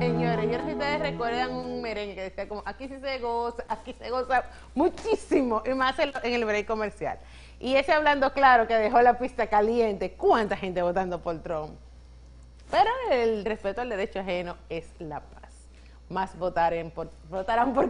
Señores, yo no sé si ustedes recuerdan un merengue que decía como, aquí se goza muchísimo, y más en el break comercial. Y ese hablando claro que dejó la pista caliente, ¿cuánta gente votando por Trump? Pero el respeto al derecho ajeno es la paz. Más votarán por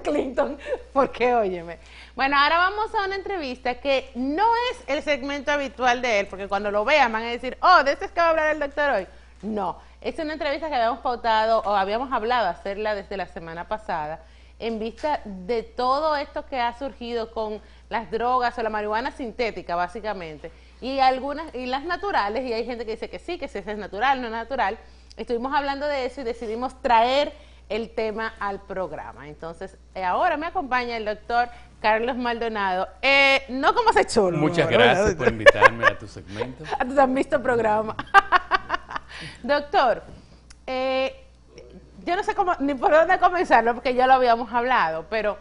Clinton, porque óyeme. Bueno, ahora vamos a una entrevista que no es el segmento habitual de él, porque cuando lo vean van a decir, oh, ¿de este es que va a hablar el doctor hoy? No, es una entrevista que habíamos pautado o habíamos hablado hacerla desde la semana pasada, en vista de todo esto que ha surgido con las drogas o la marihuana sintética, básicamente, y las naturales, y hay gente que dice que sí es natural, no es natural. Estuvimos hablando de eso y decidimos traer el tema al programa. Entonces, ahora me acompaña el doctor Carlos Maldonado. No como se chulo. Muchas gracias por invitarme a tu segmento. ¿Tú has visto el programa? Doctor, yo no sé cómo ni por dónde comenzarlo, porque ya lo habíamos hablado, pero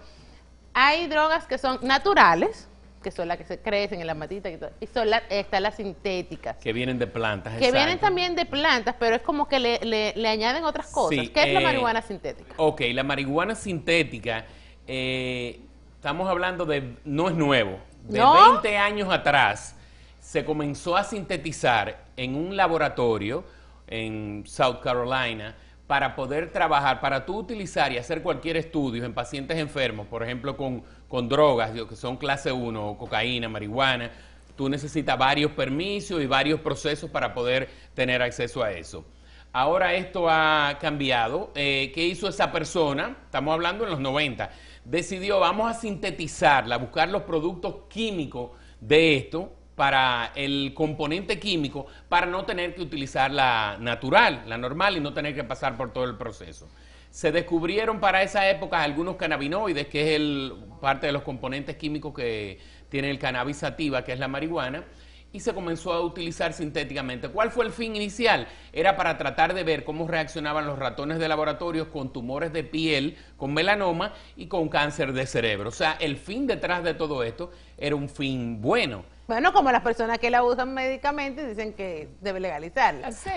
hay drogas que son naturales, que son las que se crecen en las matitas y todo, y están las sintéticas. Que vienen de plantas, que exacto. Vienen también de plantas, pero es como que le añaden otras cosas. Sí, ¿qué es la marihuana sintética? Ok, la marihuana sintética, estamos hablando de, no es nuevo, de ¿No? 20 años atrás se comenzó a sintetizar en un laboratorio en South Carolina para poder trabajar, para tú utilizar y hacer cualquier estudio en pacientes enfermos, por ejemplo con drogas que son clase 1, cocaína, marihuana. Tú necesitas varios permisos y varios procesos para poder tener acceso a eso. Ahora esto ha cambiado. ¿Qué hizo esa persona? Estamos hablando en los 90. Decidió, vamos a sintetizarla, buscar los productos químicos de esto para el componente químico, para no tener que utilizar la natural, la normal, y no tener que pasar por todo el proceso. Se descubrieron para esa época algunos cannabinoides, que es parte de los componentes químicos que tiene el cannabis sativa, que es la marihuana, y se comenzó a utilizar sintéticamente. ¿Cuál fue el fin inicial? Era para tratar de ver cómo reaccionaban los ratones de laboratorio con tumores de piel, con melanoma y con cáncer de cerebro. O sea, el fin detrás de todo esto era un fin bueno. Bueno, como las personas que la usan médicamente dicen que debe legalizarla. Sí.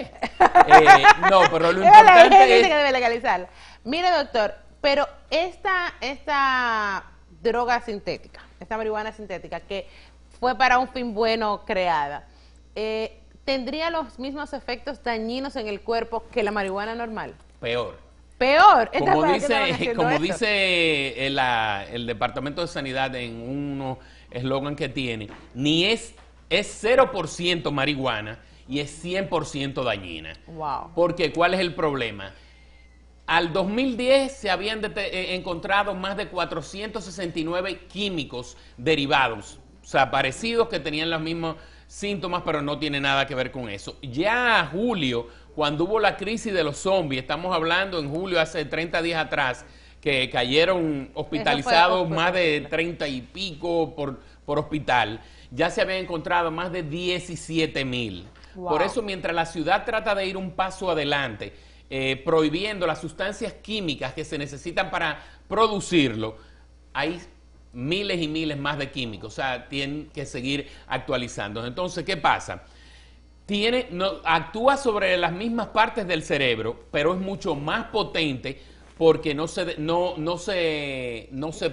No, pero lo importante es... dice que debe legalizarla. Mire, doctor, pero esta droga sintética, esta marihuana sintética, que fue para un fin bueno creada, ¿tendría los mismos efectos dañinos en el cuerpo que la marihuana normal? Peor. Peor. Como dice el Departamento de Sanidad en unos eslogan que tiene, es 0% marihuana y es 100% dañina. Wow. Porque ¿cuál es el problema? Al 2010 se habían encontrado más de 469 químicos derivados, o sea, parecidos, que tenían los mismos síntomas, pero no tiene nada que ver con eso. Ya a julio, cuando hubo la crisis de los zombies, estamos hablando en julio, hace 30 días atrás, que cayeron hospitalizados más de 30 y pico por hospital, ya se habían encontrado más de 17,000. Wow. Por eso, mientras la ciudad trata de ir un paso adelante, prohibiendo las sustancias químicas que se necesitan para producirlo, hay miles y miles más de químicos, o sea, tienen que seguir actualizando. Entonces, ¿qué pasa? Actúa sobre las mismas partes del cerebro, pero es mucho más potente porque no se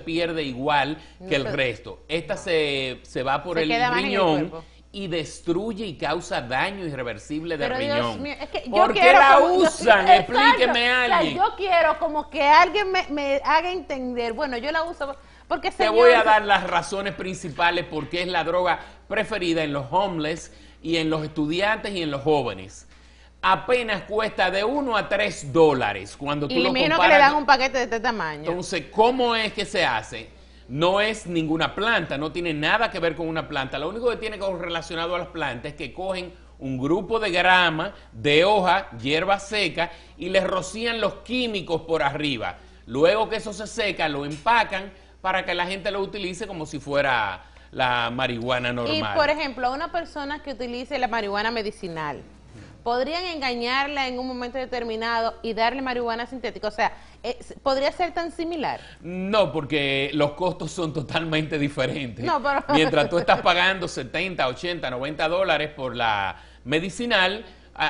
pierde igual que el resto. Esta se va por el riñón y destruye y causa daño irreversible del riñón. Dios mío, es que ¿Por qué la usan? Explíqueme a alguien. O sea, yo quiero como que alguien me haga entender. Bueno, yo la uso porque... Te voy a dar las razones principales porque es la droga preferida en los homeless y en los estudiantes y en los jóvenes. Apenas cuesta de $1 a $3 cuando tú lo comparas. Y imagino que le dan un paquete de este tamaño. Entonces, ¿cómo es que se hace? No es ninguna planta, no tiene nada que ver con una planta. Lo único que tiene relacionado a las plantas es que cogen un grupo de grama, de hoja, hierba seca, y les rocían los químicos por arriba. Luego que eso se seca, lo empacan para que la gente lo utilice como si fuera la marihuana normal. Y, por ejemplo, una persona que utilice la marihuana medicinal, ¿podrían engañarla en un momento determinado y darle marihuana sintética? O sea, ¿podría ser tan similar? No, porque los costos son totalmente diferentes. No, pero... Mientras tú estás pagando $70, $80, $90 por la medicinal,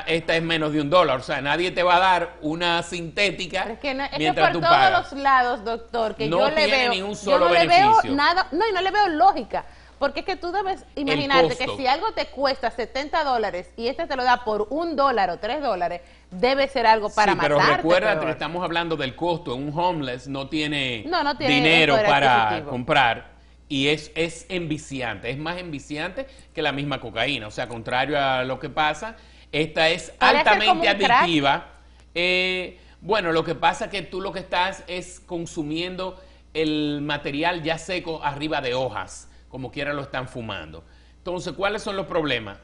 esta es menos de $1. O sea, nadie te va a dar una sintética Pero es que, es que mientras por tú todos pagas. los lados, doctor, que No yo le tiene veo, ni un yo solo no le beneficio. veo nada, no, y no le veo lógica. Porque es que tú debes imaginarte que costo. si algo te cuesta $70 y este te lo da por $1 o $3, debe ser algo para sí, pero matarte. recuérdate que peor. estamos hablando del costo. Un homeless no tiene, No tiene dinero poder para adquisitivo. comprar y es enviciante. Es más enviciante que la misma cocaína. O sea, contrario a lo que pasa, esta es Podría ser como altamente un crack. adictiva. Bueno, lo que pasa es que tú lo que estás es consumiendo el material ya seco arriba de hojas, como quiera lo están fumando. Entonces, ¿cuáles son los problemas?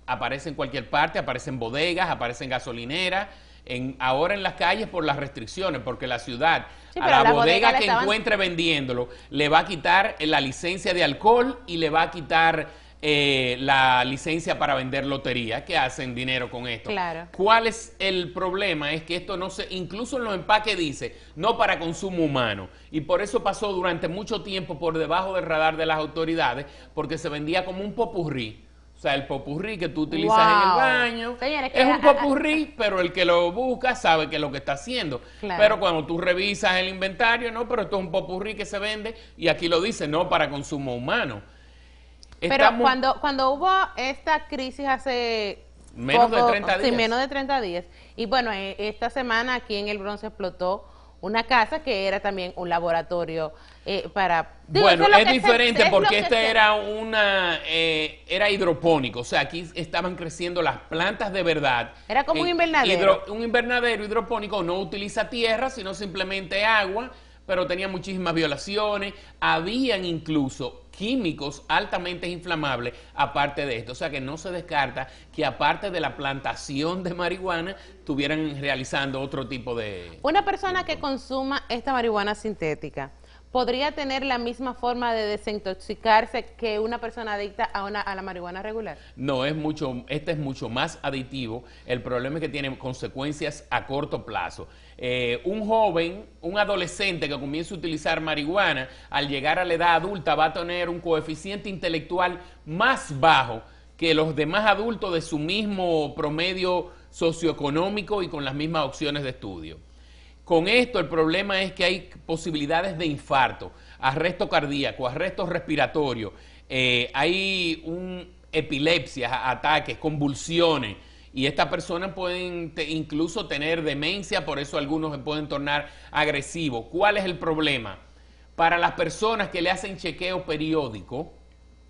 Aparece en cualquier parte, aparece en bodegas, aparece en gasolineras, ahora en las calles por las restricciones, porque la ciudad, Sí, a pero la la bodega bodega le que estaban- encuentre vendiéndolo, le va a quitar la licencia de alcohol y le va a quitar la licencia para vender lotería, que hacen dinero con esto. Claro. ¿Cuál es el problema? Es que esto no se, incluso en los empaques dice, no para consumo humano. Y por eso pasó durante mucho tiempo por debajo del radar de las autoridades, porque se vendía como un popurrí. O sea, el popurrí que tú utilizas en el Wow. baño Señores, que es un popurrí, pero el que lo busca sabe que es lo que está haciendo. Claro. Pero cuando tú revisas el inventario, no, pero esto es un popurrí que se vende y aquí lo dice, no para consumo humano. Pero Estamos- cuando hubo esta crisis hace Menos de 30 sí, días. menos de 30 días. Y bueno, esta semana aquí en el Bronx explotó una casa que era también un laboratorio para... Digo, Bueno, eso lo es que diferente es lo porque que este se- era era hidropónico, o sea, aquí estaban creciendo las plantas de verdad. Era como un invernadero. Un invernadero hidropónico no utiliza tierra, sino simplemente agua, pero tenía muchísimas violaciones, habían incluso químicos altamente inflamables aparte de esto, o sea que no se descarta que aparte de la plantación de marihuana estuvieran realizando otro tipo de... Una persona que consuma esta marihuana sintética podría tener la misma forma de desintoxicarse que una persona adicta a la marihuana regular. No, este es mucho más aditivo. El problema es que tiene consecuencias a corto plazo. Un joven, un adolescente que comience a utilizar marihuana, al llegar a la edad adulta va a tener un coeficiente intelectual más bajo que los demás adultos de su mismo promedio socioeconómico y con las mismas opciones de estudio. Con esto el problema es que hay posibilidades de infarto, arresto cardíaco, arresto respiratorio, hay epilepsias, ataques, convulsiones, y estas personas pueden incluso tener demencia, por eso algunos se pueden tornar agresivos. ¿Cuál es el problema? Para las personas que le hacen chequeo periódico,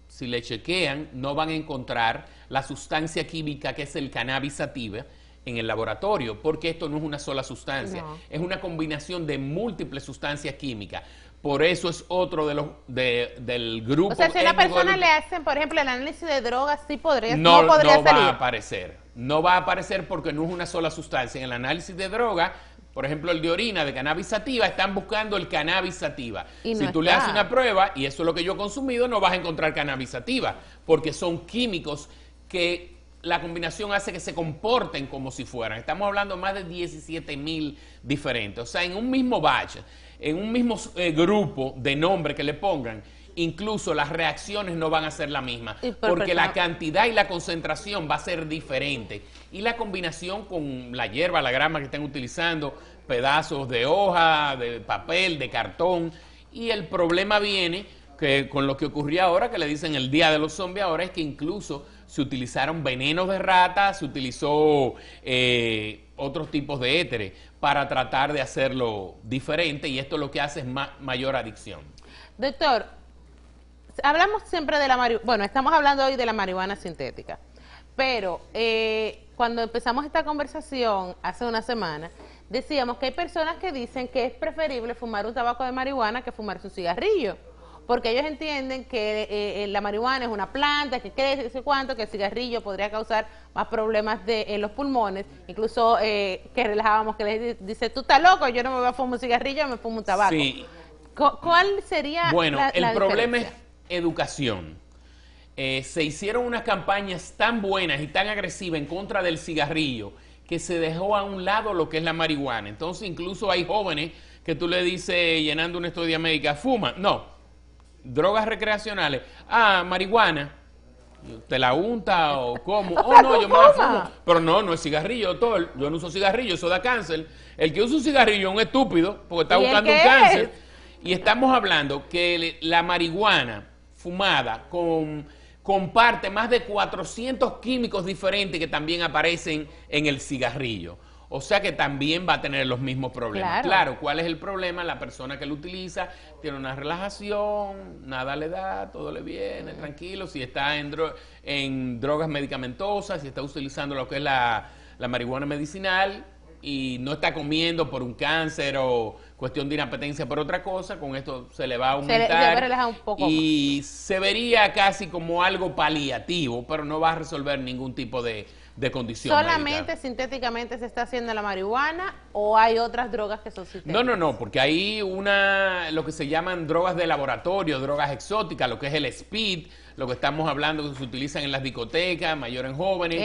si le chequean, no van a encontrar la sustancia química que es el cannabis sativa en el laboratorio, porque esto no es una sola sustancia, No. es una combinación de múltiples sustancias químicas. Por eso es otro de los del grupo. O sea, si a una étnico persona del- le hacen, por ejemplo, el análisis de drogas, sí podría, no, no podría no va salir. a aparecer. No va a aparecer porque no es una sola sustancia. En el análisis de droga, por ejemplo, el de orina de cannabis sativa, están buscando el cannabis sativa. Y Si no tú le está. haces una prueba, y eso es lo que yo he consumido, no vas a encontrar cannabis sativa, porque son químicos que la combinación hace que se comporten como si fueran. Estamos hablando de más de 17,000 diferentes. O sea, en un mismo batch, en un mismo grupo de nombre que le pongan, incluso las reacciones no van a ser la misma, Y por porque la persona- cantidad y la concentración va a ser diferente. Y la combinación con la hierba, la grama que estén utilizando, pedazos de hoja, de papel, de cartón. Y el problema viene que con lo que ocurrió ahora, que le dicen el día de los zombies ahora, es que incluso se utilizaron venenos de rata, se utilizó otros tipos de éteres para tratar de hacerlo diferente, y esto lo que hace es mayor adicción. Doctor, hablamos siempre de la marihuana, bueno, estamos hablando hoy de la marihuana sintética, pero cuando empezamos esta conversación hace una semana, decíamos que hay personas que dicen que es preferible fumar un tabaco de marihuana que fumarse un cigarrillo, porque ellos entienden que la marihuana es una planta, que qué sé cuánto, que el cigarrillo podría causar más problemas en los pulmones, incluso que relajábamos, que les dice, tú estás loco, yo no me voy a fumar un cigarrillo, me fumo un tabaco. Sí. ¿Cuál sería Bueno, la el problema es diferencia? educación. Se hicieron unas campañas tan buenas y tan agresivas en contra del cigarrillo que se dejó a un lado lo que es la marihuana. Entonces, incluso hay jóvenes que tú le dices, llenando una estudia médica, fuma. No, drogas recreacionales. Ah, marihuana. ¿Te la unta o cómo? O Oh, sea, no, tú yo me la fumas. fumo. Pero no, no es cigarrillo, doctor. Yo no uso cigarrillo, eso da cáncer. El que usa un cigarrillo es un estúpido porque está ¿Y el buscando un qué cáncer. es? Y estamos hablando que la marihuana fumada comparte más de 400 químicos diferentes que también aparecen en el cigarrillo. O sea que también va a tener los mismos problemas. Claro, ¿cuál es el problema? La persona que lo utiliza tiene una relajación, nada le da, todo le viene, tranquilo. Si está en drogas medicamentosas, si está utilizando lo que es la marihuana medicinal y no está comiendo por un cáncer o cuestión de inapetencia por otra cosa, con esto se le va a aumentar relaja un poco y se vería casi como algo paliativo, pero no va a resolver ningún tipo de condición ¿Solamente médica. sintéticamente se está haciendo la marihuana o hay otras drogas que son sintéticas? No, porque hay lo que se llaman drogas de laboratorio, drogas exóticas, lo que es el speed, lo que estamos hablando que se utilizan en las discotecas, mayor en jóvenes.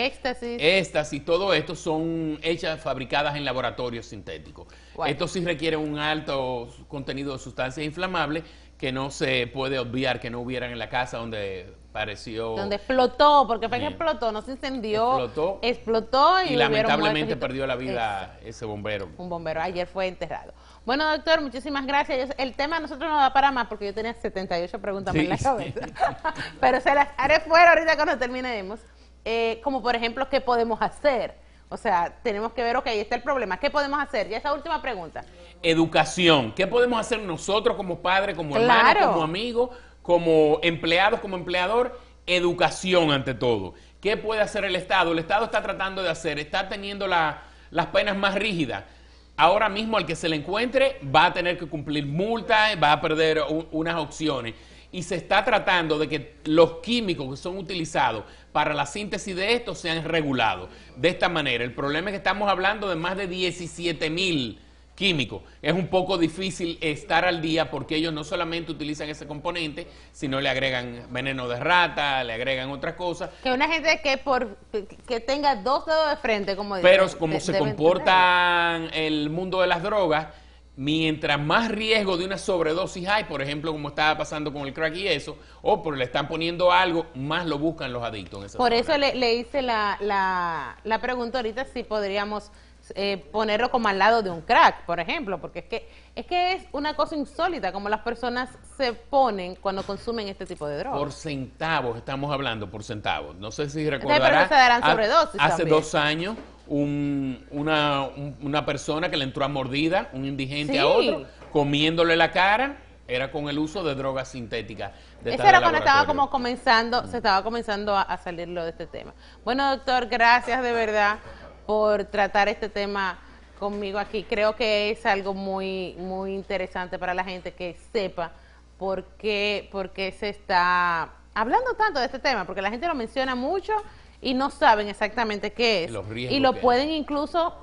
Éxtasis, todo esto son fabricadas en laboratorios sintéticos. Bueno. Esto sí requiere un alto contenido de sustancias inflamables que no se puede obviar que no hubieran en la casa donde pareció... Donde explotó, porque fue que explotó, no se incendió, explotó y lamentablemente perdió la vida ese bombero. Un bombero, ayer fue enterrado. Bueno, doctor, muchísimas gracias. El tema a nosotros no da para más porque yo tenía 78 preguntas en la cabeza. Pero se las haré fuera ahorita cuando terminemos. Como por ejemplo, ¿qué podemos hacer? O sea, tenemos que ver, ok, ahí está el problema. ¿Qué podemos hacer? Ya esa última pregunta. Educación. ¿Qué podemos hacer nosotros como padres, como hermanos, como amigos, como empleados, como empleador? Educación ante todo. ¿Qué puede hacer el Estado? El Estado está tratando de hacer, está teniendo las penas más rígidas. Ahora mismo al que se le encuentre va a tener que cumplir multas, va a perder unas opciones. Y se está tratando de que los químicos que son utilizados para la síntesis de esto sean regulados. De esta manera, el problema es que estamos hablando de más de 17,000 químicos. Es un poco difícil estar al día porque ellos no solamente utilizan ese componente, sino le agregan veneno de rata, le agregan otras cosas. Que una gente que tenga dos dedos de frente, como dicen. Pero como se comporta el mundo de las drogas, mientras más riesgo de una sobredosis hay, por ejemplo, como estaba pasando con el crack y eso, o le están poniendo algo, más lo buscan los adictos en esa Por zona. eso le hice la pregunta ahorita si podríamos ponerlo como al lado de un crack, por ejemplo, porque es que es una cosa insólita como las personas se ponen cuando consumen este tipo de drogas. Por centavos, estamos hablando por centavos. No sé si recordará. Pero se darán sobredosis hace también. 2 años, una persona que le entró a mordida, un indigente a otro, comiéndole la cara, era con el uso de drogas sintéticas. Eso era cuando estaba como comenzando, se estaba comenzando a salirlo de este tema. Bueno, doctor, gracias de verdad por tratar este tema conmigo aquí. Creo que es algo muy, muy interesante para la gente que sepa por qué se está hablando tanto de este tema, porque la gente lo menciona mucho y no saben exactamente qué es. Y lo pueden incluso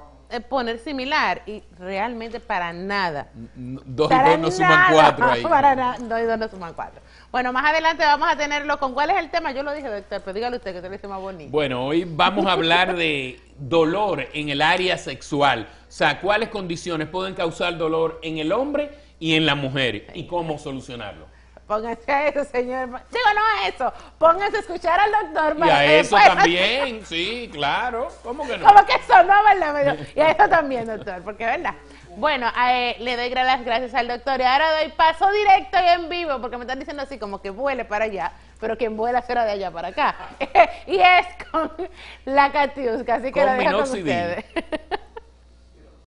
poner similar y realmente para nada. 2 y 2 no suman 4 ahí. Para nada, 2 y 2 no suman 4. Bueno, más adelante vamos a tenerlo con cuál es el tema. Yo lo dije, doctor, pero dígale usted que te lo hice más bonito. Bueno, hoy vamos a hablar de dolor en el área sexual. O sea, cuáles condiciones pueden causar dolor en el hombre y en la mujer y cómo solucionarlo. Pónganse a eso, señor. Digo, no a eso. Pónganse a escuchar al doctor. Y a eso también, sí, claro. ¿Cómo que no? Como que eso no, ¿verdad? Y a eso también, doctor, porque verdad. Bueno, le doy las gracias al doctor y ahora doy paso directo y en vivo, porque me están diciendo así como que vuele para allá, pero quien vuela será de allá para acá. Y es con la Catiusca, así que lo dejo con ustedes.